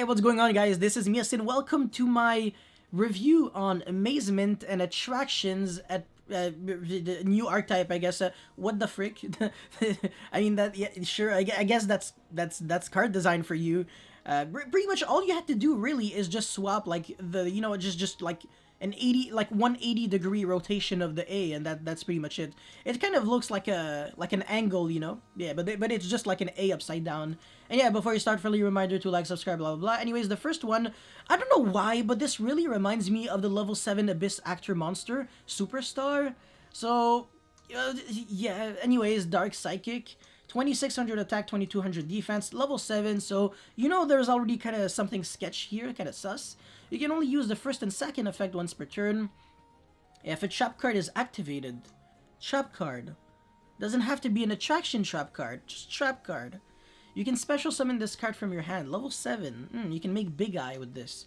what's going on, guys? This is Mias, and welcome to my review on Amazement and Attractions at the new Archetype, I guess. What the frick? I mean, that, yeah, sure, I guess that's card design for you. Pretty much all you had to do really is just swap, like, just like an 180-degree rotation of the A, and that's pretty much it. It kind of looks like an angle, yeah, but it's just like an A upside down. And yeah, before you start, friendly reminder to like, subscribe, blah blah blah. Anyways, the first one, I don't know why, but this really reminds me of the level 7 Abyss Actor Monster Superstar. So yeah, anyways, Dark Psychic, 2600 attack, 2200 defense, level 7, so there's already kind of something sketch here, kind of sus. You can only use the first and second effect once per turn. If a trap card is activated, trap card. Doesn't have to be an attraction trap card, just trap card. You can special summon this card from your hand, level 7. You can make Big Eye with this.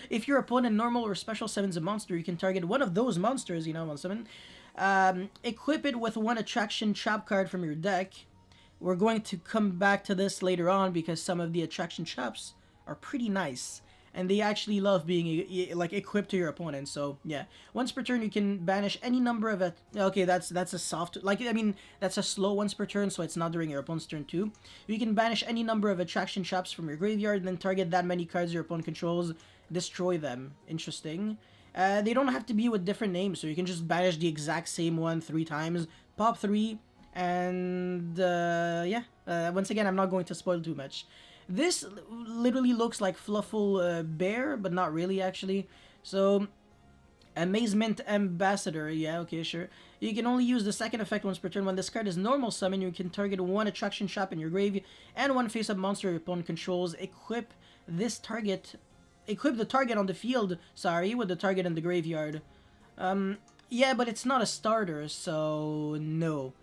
If your opponent normal or special summons a monster, you can target one of those monsters, one summon. Equip it with one attraction trap card from your deck. We're going to come back to this later on because some of the attraction traps are pretty nice. And they actually love being like equipped to your opponent. So yeah, once per turn you can banish any number of okay, that's a soft, that's a slow once per turn, so it's not during your opponent's turn too. You can banish any number of attraction traps from your graveyard, and then target that many cards your opponent controls, destroy them. Interesting. They don't have to be with different names, so you can just banish the exact same one 3 times, pop 3, and yeah. Once again, I'm not going to spoil too much. This literally looks like Fluffle Bear, but not really, actually. So, Amazement Ambassador, yeah, okay, sure. You can only use the second effect once per turn. When this card is normal summon, you can target one attraction trap in your grave and one face-up monster your opponent controls. Equip the target on the field, with the target in the graveyard. Yeah, but it's not a starter, so no.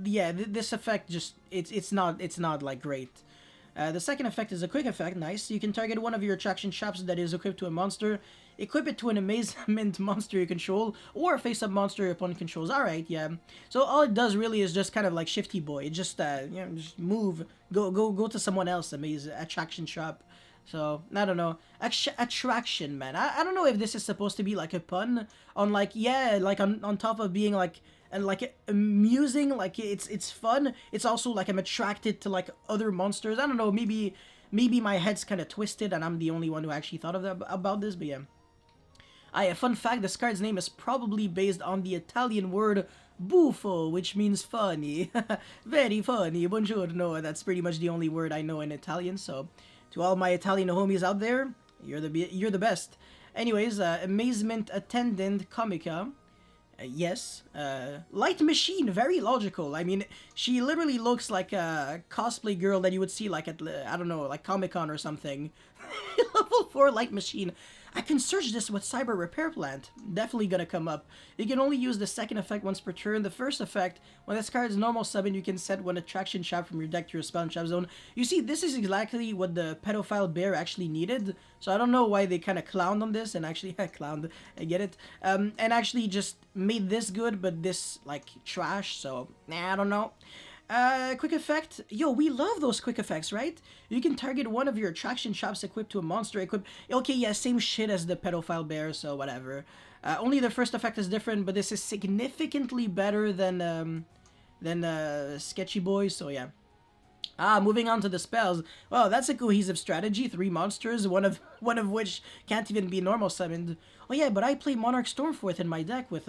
Yeah, this effect just, it's not like great. The second effect is a quick effect, nice. You can target one of your attraction traps that is equipped to a monster, equip it to an amazement monster you control, or a face-up monster your opponent controls. Alright, yeah. So all it does really is just kind of like Shifty Boy. It just, just move, go to someone else, attraction trap. So, I don't know. Attraction, man. I don't know if this is supposed to be like a pun on, like, yeah, like on top of being like, and like amusing, like it's fun, it's also like I'm attracted to like other monsters. I don't know, maybe my head's kind of twisted and I'm the only one who actually thought of that about this, but yeah. A fun fact, this card's name is probably based on the Italian word buffo, which means funny. Very funny, buongiorno. That's pretty much the only word I know in Italian, so to all my Italian homies out there, you're the best. Anyways, Amazement Attendant Comica. Yes, Light Machine, very logical. I mean, she literally looks like a cosplay girl that you would see like at, I don't know, like Comic-Con or something. Level 4 Light Machine. I can search this with Cyber Repair Plant. Definitely gonna come up. You can only use the second effect once per turn. The first effect, when this card is normal summon, you can set one attraction trap from your deck to your spell and trap zone. You see, this is exactly what the pedophile bear actually needed. So I don't know why they kind of clowned on this and actually clowned. I get it. And actually just made this good, but this like trash. So I don't know. Quick effect. Yo, we love those quick effects, right? You can target one of your attraction traps equipped to a monster. Okay, yeah, same shit as the pedophile bear, so whatever. Only the first effect is different, but this is significantly better than Sketchy Boy, so yeah. Moving on to the spells. Well, that's a cohesive strategy. 3 monsters, one of which can't even be normal summoned. Oh yeah, but I play Monarch Stormforth in my deck with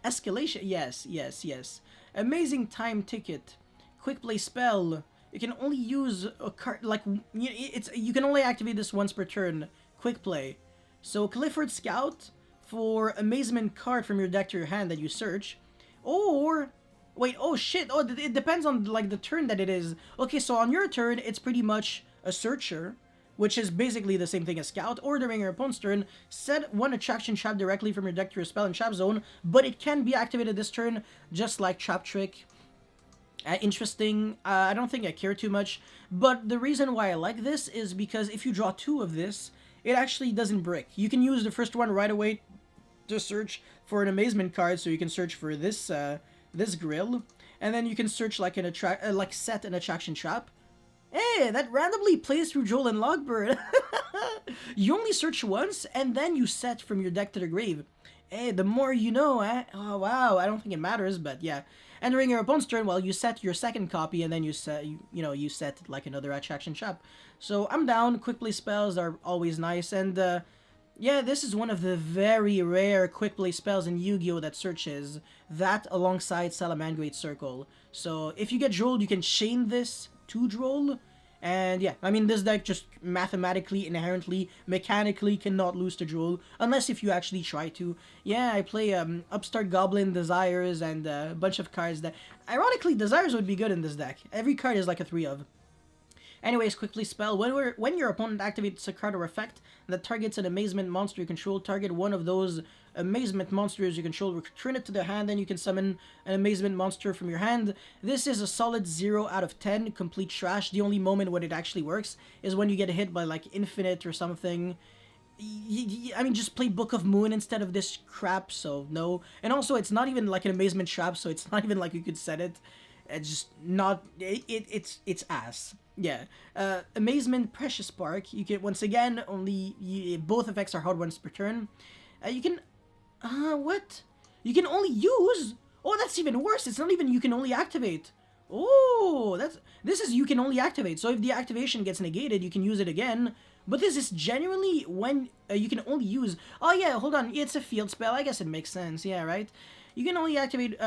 escalation. Yes. Amazing Time Ticket. Quick play spell. You can only use a card, like, you can only activate this once per turn. Quick play. So Clifford Scout for Amazement card from your deck to your hand that you search. Or wait, oh shit, oh, it depends on like the turn that it is. Okay, so on your turn, it's pretty much a searcher, which is basically the same thing as Scout, or during your opponent's turn, set one attraction trap directly from your deck to your spell and trap zone, but it can be activated this turn, just like Trap Trick. Interesting. I don't think I care too much, but the reason why I like this is because if you draw 2 of this, it actually doesn't brick. You can use the first one right away to search for an Amazement card, so you can search for this this grill, and then you can search like set an attraction trap, Hey, that randomly plays through Joel and Logbird. You only search once, and then you set from your deck to the grave. Hey, the more you know, eh? Oh, wow, I don't think it matters, but yeah. Entering your opponent's turn, well, you set your second copy, and then you set, you set like another attraction shop. So I'm down. Quick play spells are always nice, and yeah, this is one of the very rare quick play spells in Yu-Gi-Oh! That searches that alongside Salamangreat Circle. So if you get Droll, you can chain this to Droll. And yeah, I mean, this deck just mathematically, inherently, mechanically cannot lose to Droll, unless if you actually try to. Yeah, I play Upstart Goblin, Desires, and a bunch of cards that... Ironically, Desires would be good in this deck. Every card is like a 3 of. Anyways, quickly spell. When your opponent activates a card or effect that targets an amazement monster you control, target one of those amazement monsters you control, return it to the hand, then you can summon an amazement monster from your hand. This is a solid 0 out of 10, complete trash. The only moment when it actually works is when you get hit by like Infinite or something. I mean, just play Book of Moon instead of this crap, so no. And also, it's not even like an amazement trap, so it's not even like you could set it. It's just not... It's ass. Yeah. Amazement, Precious Spark. You can, once again, both effects are hard once per turn. You can... what? You can only use... Oh, that's even worse. It's not even you can only activate. Oh, this is you can only activate. So if the activation gets negated, you can use it again. But this is genuinely when you can only use... Oh, yeah, hold on. It's a field spell. I guess it makes sense. Yeah, right? You can only activate...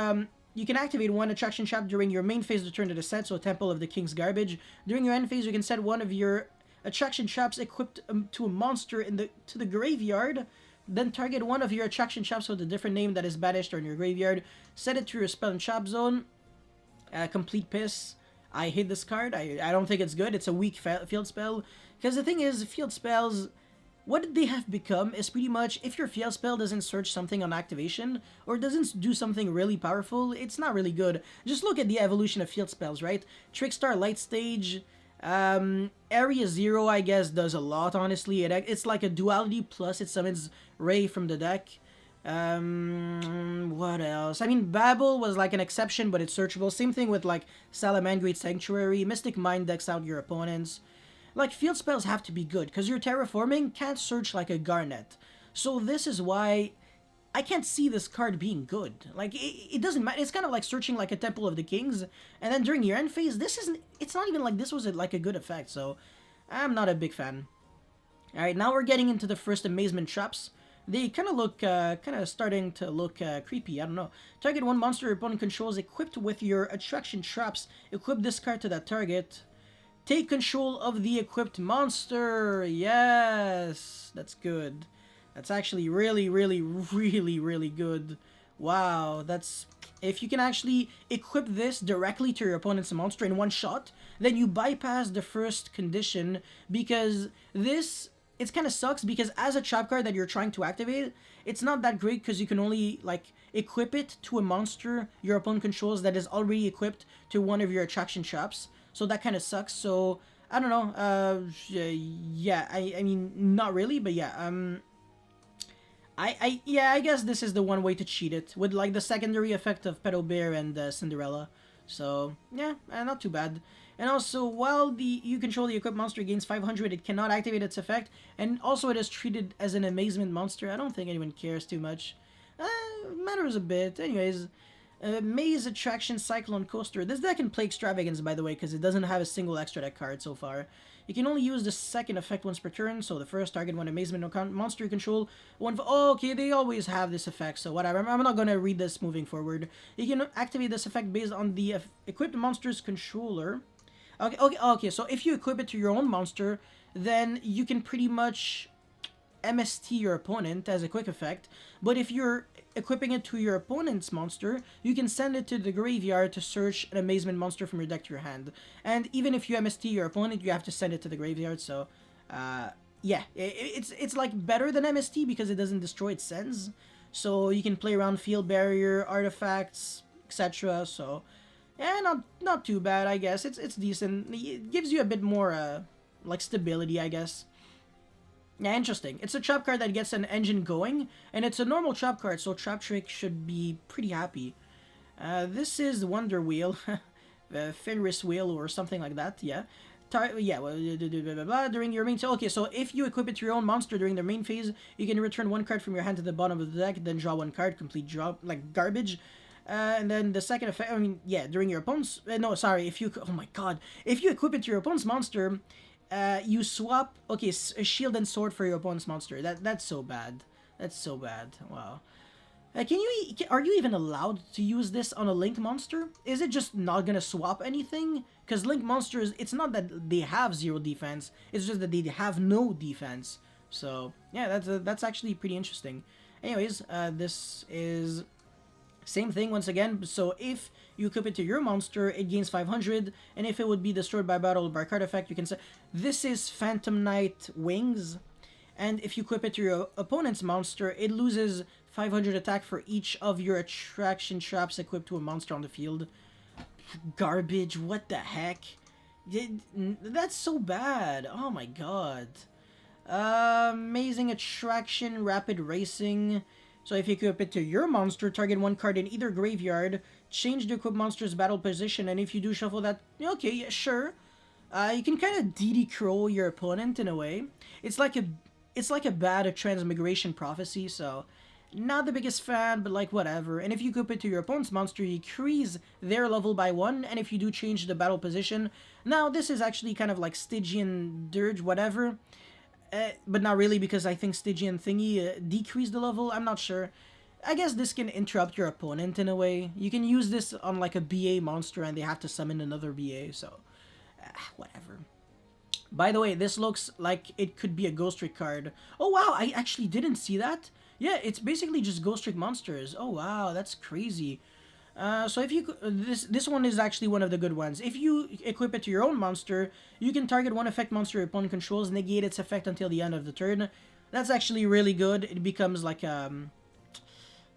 You can activate one attraction trap during your main phase to turn to the set, so Temple of the King's Garbage. During your end phase, you can set one of your attraction traps equipped to a monster to the graveyard. Then target one of your attraction traps with a different name that is banished or in your graveyard. Set it to your spell and trap zone. Complete piss. I hate this card. I don't think it's good. It's a weak field spell. Because the thing is, field spells... What they have become is pretty much if your field spell doesn't search something on activation or doesn't do something really powerful, it's not really good. Just look at the evolution of field spells, right? Trickstar, Light Stage, Area Zero, I guess, does a lot, honestly. It's like a duality plus it summons Ray from the deck. What else? I mean, Babel was like an exception, but it's searchable. Same thing with like Salamangreat Sanctuary. Mystic Mind decks out your opponents. Like, field spells have to be good, because your terraforming can't search like a Garnet. So this is why I can't see this card being good. Like, it doesn't matter. It's kind of like searching like a Temple of the Kings, and then during your end phase, it's not even like this was like a good effect, so I'm not a big fan. Alright, now we're getting into the first amazement traps. They kind of look, starting to look creepy, I don't know. Target one monster your opponent controls equipped with your attraction traps. Equip this card to that target. Take control of the equipped monster. Yes, that's good. That's actually really, really, really, really good. Wow, that's... If you can actually equip this directly to your opponent's monster in one shot, then you bypass the first condition, because this... It kind of sucks, because as a trap card that you're trying to activate, it's not that great because you can only, like, equip it to a monster your opponent controls that is already equipped to one of your attraction traps. So that kind of sucks. So I don't know. Yeah. I mean, not really, but yeah. I guess this is the one way to cheat it with like the secondary effect of Pedo Bear and Cinderella. So yeah, not too bad. And also, while you control the equipped monster gains 500, it cannot activate its effect, and also it is treated as an amazement monster. I don't think anyone cares too much. Matters a bit. Anyways. Maze Attraction Cyclone Coaster. This deck can play Extravagance, by the way, because it doesn't have a single extra deck card so far. You can only use the second effect once per turn, so the first target one amazement monster you control. Oh, okay, they always have this effect, so whatever. I'm not going to read this moving forward. You can activate this effect based on the equipped monster's controller. Okay, so if you equip it to your own monster, then you can pretty much MST your opponent as a quick effect, but if you're equipping it to your opponent's monster, you can send it to the graveyard to search an amazement monster from your deck to your hand. And even if you MST your opponent, you have to send it to the graveyard, so yeah, it's like better than MST because it doesn't destroy its sends, so you can play around field barrier, artifacts, etc. So yeah, not too bad, I guess. It's decent. It gives you a bit more like stability, I guess. Yeah, interesting. It's a trap card that gets an engine going, and it's a normal trap card, so Trap Trick should be pretty happy. This is Wonder Wheel, Fenris Wheel or something like that, yeah. yeah, well, blah, blah, blah, during your main. So okay, so if you equip it to your own monster during the main phase, you can return one card from your hand to the bottom of the deck, then draw one card, complete draw, like garbage. And then the second effect, I mean, yeah, during your opponent's, no, sorry, if you, oh my god, if you equip it to your opponent's monster, you swap, okay, a shield and sword for your opponent's monster. That's so bad. That's so bad. Wow. Are you even allowed to use this on a Link monster? Is it just not gonna swap anything? Because Link monsters, it's not that they have zero defense, it's just that they have no defense. So, yeah, that's actually pretty interesting. Anyways, this is same thing once again. So if you equip it to your monster, it gains 500, and if it would be destroyed by battle or by card effect, you can say this is Phantom Knight Wings, and if you equip it to your opponent's monster, it loses 500 attack for each of your attraction traps equipped to a monster on the field. Garbage, what the heck? That's so bad. Oh my god. Amazing attraction, rapid racing. So if you equip it to your monster, target one card in either graveyard, change the equipped monster's battle position, and if you do shuffle that, okay, yeah, sure. You can kind of DD Crow your opponent in a way. It's like a bad Transmigration Prophecy, so not the biggest fan, but like whatever. And if you equip it to your opponent's monster, you increase their level by 1, and if you do change the battle position, now this is actually kind of like Stygian Dirge, whatever. But not really, because I think Stygian Thingy decreased the level. I'm not sure. I guess this can interrupt your opponent in a way. You can use this on like a BA monster and they have to summon another BA, so whatever. By the way, this looks like it could be a Ghost Trick card. Oh wow, I actually didn't see that. Yeah, it's basically just Ghost Trick monsters. Oh wow, that's crazy. So if you this one is actually one of the good ones. If you equip it to your own monster, you can target one effect monster your opponent controls, negate its effect until the end of the turn. That's actually really good. It becomes like a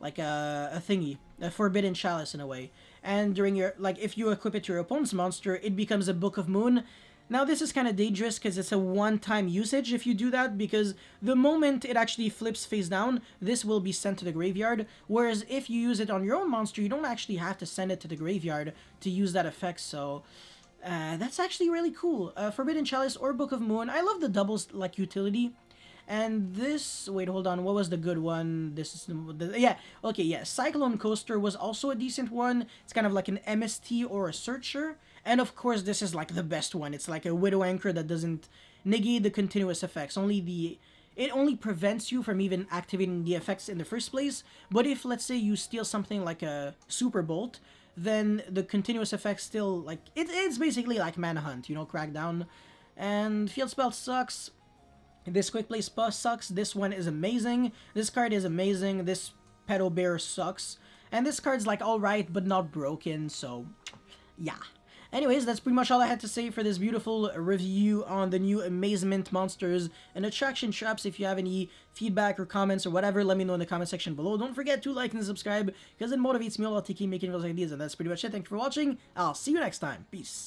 thingy, a Forbidden Chalice in a way. And during your, like, if you equip it to your opponent's monster, it becomes a Book of Moon. Now this is kind of dangerous because it's a one-time usage if you do that, because the moment it actually flips face down, this will be sent to the graveyard, whereas if you use it on your own monster, you don't actually have to send it to the graveyard to use that effect, so that's actually really cool. Forbidden Chalice or Book of Moon, I love the doubles like utility. And this, wait, hold on, what was the good one? This is, yeah, okay, yeah, Cyclone Coaster was also a decent one. It's kind of like an MST or a Searcher. And of course, this is like the best one. It's like a Widow Anchor that doesn't negate the continuous effects. It only prevents you from even activating the effects in the first place. But if, let's say, you steal something like a Super Bolt, then the continuous effects still, like, it's basically like Manhunt, you know, Crackdown. And Field Spell sucks. This Quick Play Spa sucks. This one is amazing. This card is amazing. This Pedo Bear sucks. And this card's like alright, but not broken, so yeah. Anyways, that's pretty much all I had to say for this beautiful review on the new Amazement monsters and attraction traps. If you have any feedback or comments or whatever, let me know in the comment section below. Don't forget to like and subscribe, because it motivates me a lot to keep making those ideas. And that's pretty much it. Thank you for watching. I'll see you next time. Peace.